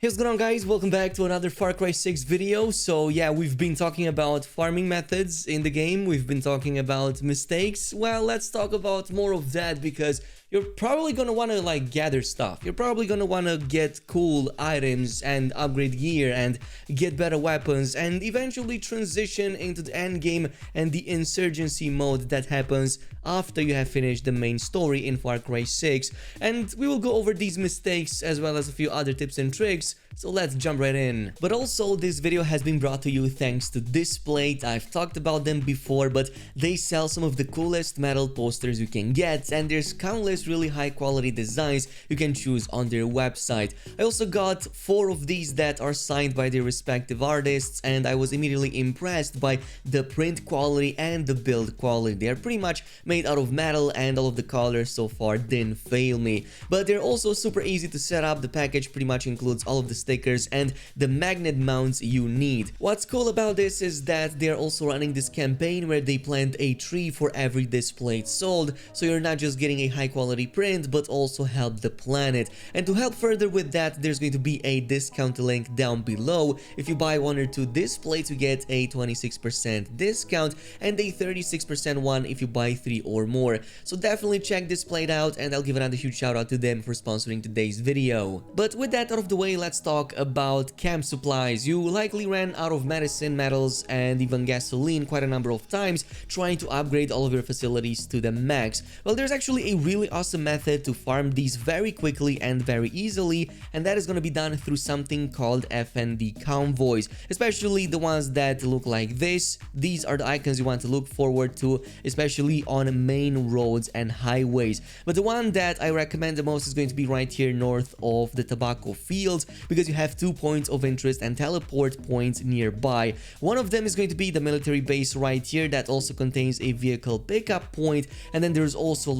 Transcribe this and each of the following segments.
What's going on, guys? Welcome back to another Far Cry 6 video. So yeah, we've been talking about farming methods in the game. We've been talking about mistakes. Well, let's talk about more of that because you're probably gonna want to gather stuff. You're probably gonna want to get cool items and upgrade gear and get better weapons and eventually transition into the end game and the insurgency mode that happens after you have finished the main story in Far Cry 6. And we will go over these mistakes as well as a few other tips and tricks. So let's jump right in. But also, this video has been brought to you thanks to Displates. I've talked about them before, but they sell some of the coolest metal posters you can get, and there's countless really high quality designs you can choose on their website. I also got 4 of these that are signed by their respective artists, and I was immediately impressed by the print quality and the build quality. They are pretty much made out of metal, and all of the colors so far didn't fail me. But they're also super easy to set up. The package pretty much includes all of the stickers and the magnet mounts you need. What's cool about this is that they're also running this campaign where they plant a tree for every Displate sold, so you're not just getting a high quality print but also help the planet. And to help further with that, there's going to be a discount link down below. If you buy 1 or 2 Displates, you get a 26% discount and a 36% one if you buy 3 or more. So definitely check Displate out, and I'll give another huge shout out to them for sponsoring today's video. But with that out of the way, let's talk about camp supplies. You likely ran out of medicine, metals, and even gasoline quite a number of times trying to upgrade all of your facilities to the max. Well, there's actually a really awesome method to farm these very quickly and very easily, and that is going to be done through something called FND convoys, especially the ones that look like this. These are the icons you want to look forward to, especially on main roads and highways. But the one that I recommend the most is going to be right here north of the tobacco fields, because you have 2 points of interest and teleport points nearby. One of them is going to be the military base right here that also contains a vehicle pickup point, and then there's also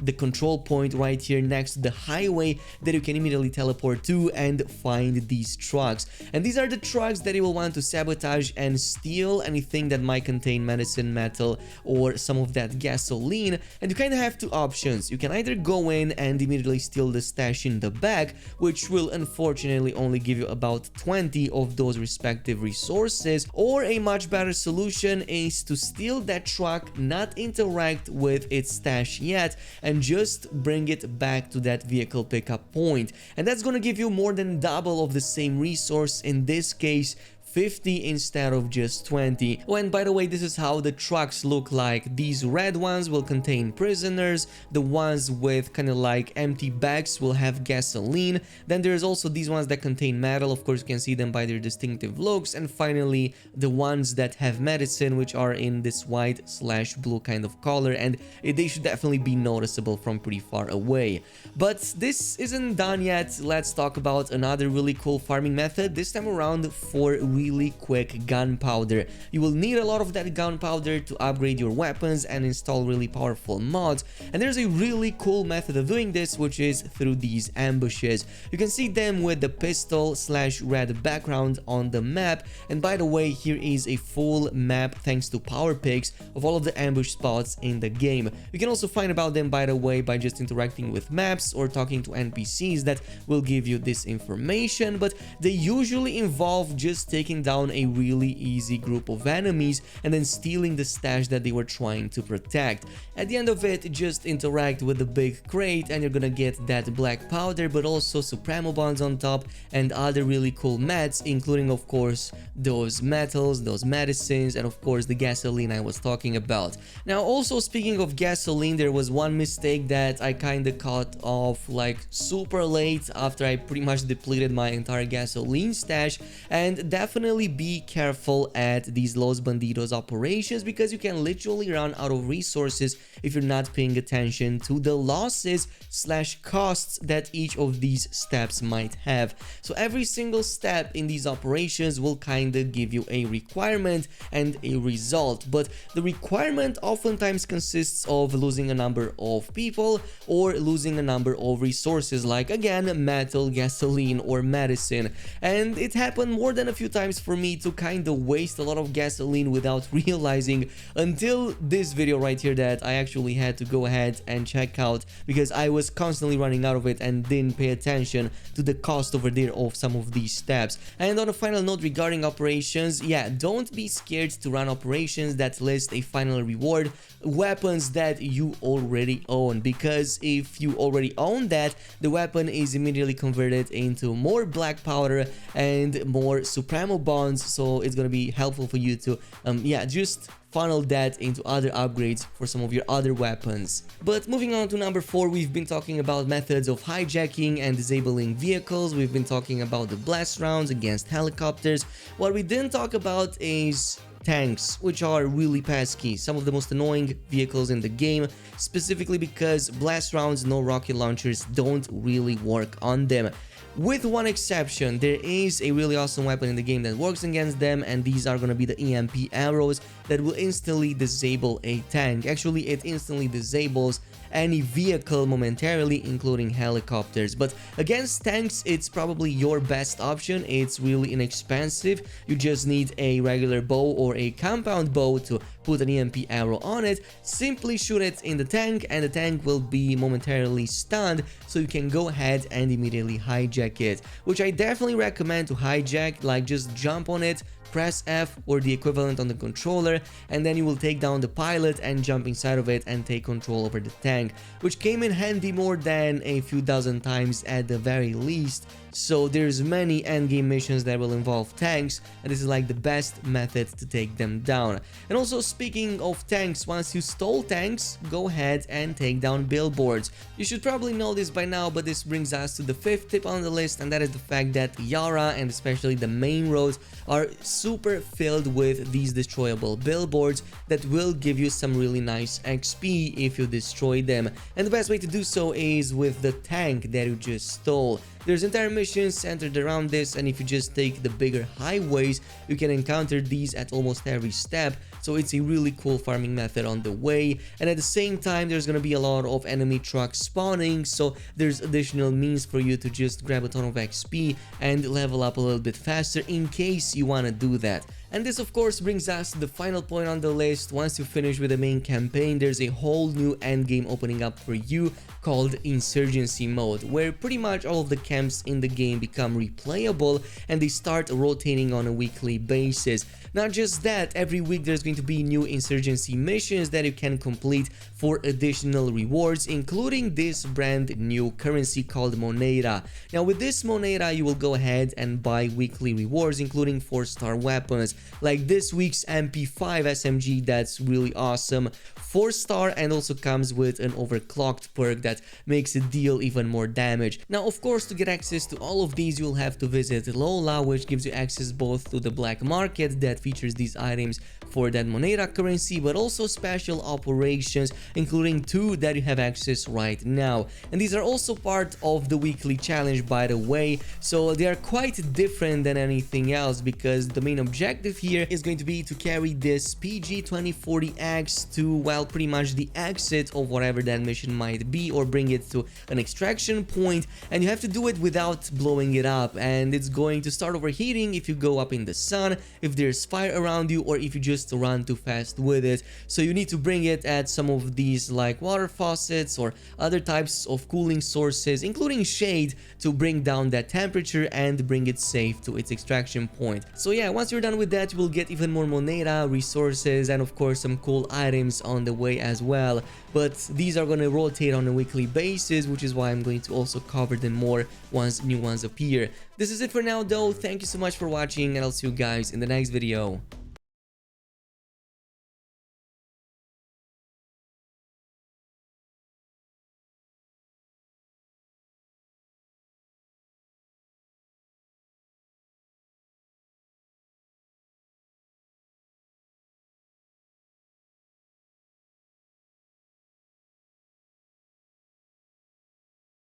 the control point right here next to the highway that you can immediately teleport to and find these trucks. And these are the trucks that you will want to sabotage and steal anything that might contain medicine, metal, or some of that gasoline. And you kind of have 2 options. You can either go in and immediately steal the stash in the back, which will unfortunately only give you about 20 of those respective resources, or a much better solution is to steal that truck, not interact with its stash yet, and just bring it back to that vehicle pickup point. And that's gonna give you more than double of the same resource, in this case 50 instead of just 20. Oh, and by the way, this is how the trucks look like. These red ones will contain prisoners, the ones with kind of empty bags will have gasoline, then there's also these ones that contain metal. Of course, you can see them by their distinctive looks, and finally the ones that have medicine, which are in this white/blue kind of color, and they should definitely be noticeable from pretty far away. But this isn't done yet. Let's talk about another really cool farming method, this time around for really quick gunpowder. You will need a lot of that gunpowder to upgrade your weapons and install really powerful mods, and there's a really cool method of doing this, which is through these ambushes. You can see them with the pistol/red background on the map, and by the way, here is a full map thanks to power picks of all of the ambush spots in the game. You can also find about them, by the way, by just interacting with maps or talking to NPCs that will give you this information, but they usually involve just taking down a really easy group of enemies and then stealing the stash that they were trying to protect. At the end of it, just interact with the big crate and you're gonna get that black powder, but also Supremo bonds on top and other really cool mats, including of course those metals, those medicines, and of course the gasoline I was talking about. Now, also speaking of gasoline, there was one mistake that I kinda caught off super late after I pretty much depleted my entire gasoline stash, and definitely be careful at these Los Bandidos operations, because you can literally run out of resources if you're not paying attention to the losses/costs that each of these steps might have. So every single step in these operations will kind of give you a requirement and a result, but the requirement oftentimes consists of losing a number of people or losing a number of resources, like again metal, gasoline, or medicine. And it happened more than a few times times for me to kind of waste a lot of gasoline without realizing until this video right here that I actually had to go ahead and check out because I was constantly running out of it and didn't pay attention to the cost over there of some of these steps. And on a final note regarding operations, yeah, don't be scared to run operations that list a final reward weapons that you already own, because if you already own that, the weapon is immediately converted into more black powder and more supremo bonds, so it's gonna be helpful for you to yeah, just funnel that into other upgrades for some of your other weapons. But moving on to number 4, we've been talking about methods of hijacking and disabling vehicles. We've been talking about the blast rounds against helicopters. What we didn't talk about is tanks, which are really pesky, some of the most annoying vehicles in the game, specifically because blast rounds, no rocket launchers, don't really work on them. With one exception, there is a really awesome weapon in the game that works against them, and these are gonna be the EMP arrows that will instantly disable a tank. Actually, it instantly disables any vehicle momentarily, including helicopters. But against tanks, it's probably your best option. It's really inexpensive. You just need a regular bow or a compound bow to put an EMP arrow on it. Simply shoot it in the tank and the tank will be momentarily stunned, so you can go ahead and immediately hijack it, which I definitely recommend to hijack. Like, just jump on it, press F or the equivalent on the controller, and then you will take down the pilot and jump inside of it and take control over the tank, which came in handy more than a few dozen times at the very least. So there's many endgame missions that will involve tanks, and this is like the best method to take them down. And also, speaking of tanks, once you stole tanks, go ahead and take down billboards. You should probably know this by now, but this brings us to the 5th tip on the list, and that is the fact that Yara and especially the main roads are super filled with these destroyable billboards that will give you some really nice XP if you destroy them. And the best way to do so is with the tank that you just stole. There's entire missions centered around this, and if you just take the bigger highways, you can encounter these at almost every step, so it's a really cool farming method on the way. And at the same time, there's gonna be a lot of enemy trucks spawning, so there's additional means for you to just grab a ton of XP and level up a little bit faster in case you want to do that. And this of course brings us to the final point on the list. Once you finish with the main campaign, there's a whole new endgame opening up for you called Insurgency mode, where pretty much all of the camps in the game become replayable and they start rotating on a weekly basis. Not just that, every week there's going to be new Insurgency missions that you can complete for additional rewards, including this brand new currency called Moneda. Now with this Moneda, you will go ahead and buy weekly rewards, including 4-star weapons, like this week's MP5 SMG that's really awesome, 4-star, and also comes with an overclocked perk that makes it deal even more damage. Now of course, to get access to all of these, you'll have to visit Lola, which gives you access both to the black market that features these items for that Moneda currency, but also special operations, including 2 that you have access right now. And these are also part of the weekly challenge, by the way, so they are quite different than anything else, because the main objective here is going to be to carry this PG-2040X to, well, pretty much the exit of whatever that mission might be, or bring it to an extraction point, and you have to do it without blowing it up, and it's going to start overheating if you go up in the sun, if there's fire around you, or if you just run too fast with it. So you need to bring it at some of these like water faucets or other types of cooling sources, including shade, to bring down that temperature and bring it safe to its extraction point. So yeah, once you're done with that, you will get even more Moneda, resources, and of course some cool items on the way as well. But these are going to rotate on a weekly basis, which is why I'm going to also cover them more once new ones appear. This is it for now though. Thank you so much for watching, and I'll see you guys in the next video.